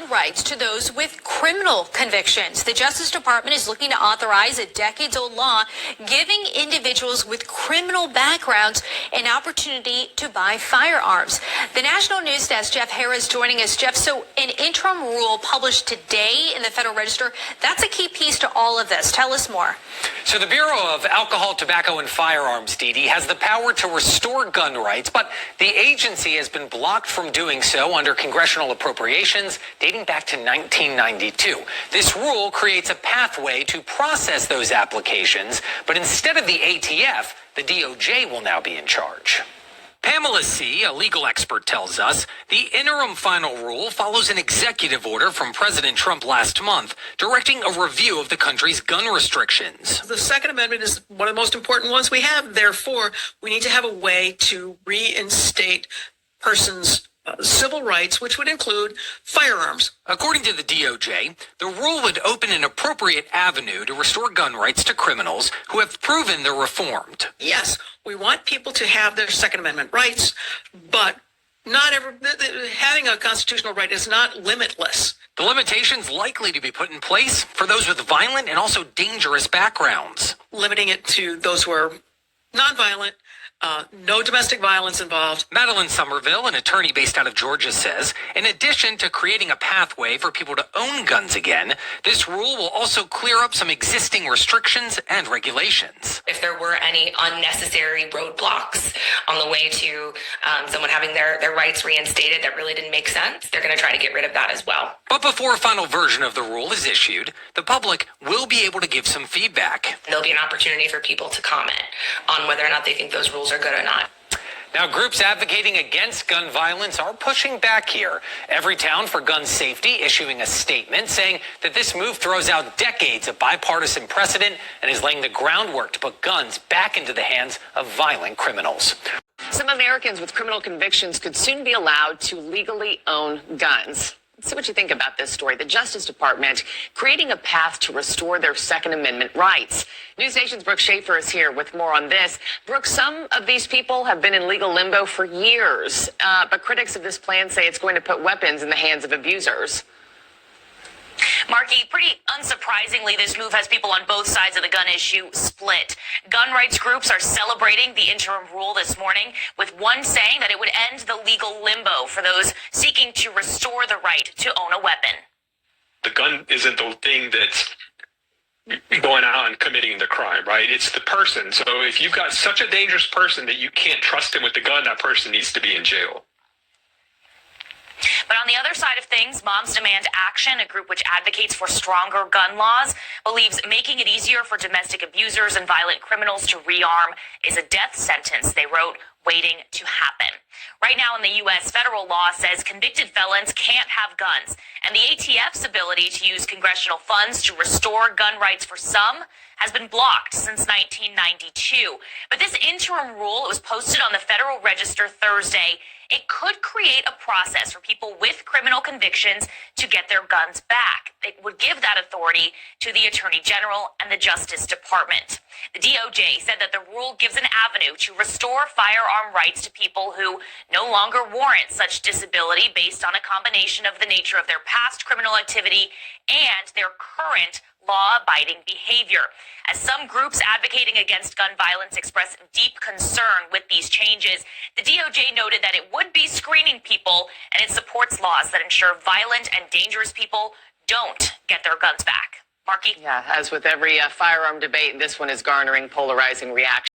gun rights to those with criminal convictions. The Justice Department is looking to authorize a decades-old law giving individuals with criminal backgrounds an opportunity to buy firearms. The National News Desk, Jeff Harris, joining us. Jeff, so an interim rule published today in the Federal Register, that's a key piece to all of this. Tell us more. So the Bureau of Alcohol, Tobacco, and Firearms, Dee Dee, has the power to restore gun rights, but the agency has been blocked from doing so under congressional appropriations dating back to 1992. This rule creates a pathway to process those applications, but instead of the ATF, the DOJ will now be in charge. Pamela See, a legal expert, tells us the interim final rule follows an executive order from President Trump last month directing a review of the country's gun restrictions. The Second Amendment is one of the most important ones we have. Therefore, we need to have a way to reinstate persons' civil rights, which would include firearms. According to the DOJ, the rule would open an appropriate avenue to restore gun rights to criminals who have proven they're reformed. Yes, we want people to have their Second Amendment rights, but having a constitutional right is not limitless. The limitations likely to be put in place for those with violent and also dangerous backgrounds. Limiting it to those who are nonviolent, no domestic violence involved. Madeline Somerville, an attorney based out of Georgia, says, in addition to creating a pathway for people to own guns again, this rule will also clear up some existing restrictions and regulations. If there were any unnecessary roadblocks on the way to someone having their rights reinstated that really didn't make sense, they're going to try to get rid of that as well. But before a final version of the rule is issued, the public will be able to give some feedback. There'll be an opportunity for people to comment on whether or not they think those rules are good or not. Now, groups advocating against gun violence are pushing back here. Everytown for Gun Safety issuing a statement saying that this move throws out decades of bipartisan precedent and is laying the groundwork to put guns back into the hands of violent criminals. Some Americans with criminal convictions could soon be allowed to legally own guns. Let's see what you think about this story. The Justice Department creating a path to restore their Second Amendment rights. News Nation's Brooke Schaefer is here with more on this. Brooke, some of these people have been in legal limbo for years, but critics of this plan say it's going to put weapons in the hands of abusers. Marky, pretty unsurprisingly, this move has people on both sides of the gun issue split. Gun rights groups are celebrating the interim rule this morning, with one saying that it would end the legal limbo for those seeking to restore the right to own a weapon. The gun isn't the thing that's going out and committing the crime, right? It's the person. So if you've got such a dangerous person that you can't trust him with the gun, that person needs to be in jail. But on the other side of things, Moms Demand Action, a group which advocates for stronger gun laws, believes making it easier for domestic abusers and violent criminals to rearm is a death sentence, they wrote, waiting to happen. Right now in the U.S., federal law says convicted felons can't have guns, and the ATF's ability to use congressional funds to restore gun rights for some has been blocked since 1992. But this interim rule, it was posted on the Federal Register Thursday. It could create a process for people with criminal convictions to get their guns back. It would give that authority to the Attorney General and the Justice Department. The DOJ said that the rule gives an avenue to restore firearm rights to people who no longer warrant such disability based on a combination of the nature of their past criminal activity and their current law-abiding behavior. As some groups advocating against gun violence express deep concern with these changes, the DOJ noted that it would be screening people, and it supports laws that ensure violent and dangerous people don't get their guns back. Marky? Yeah, as with every firearm debate, this one is garnering polarizing reactions.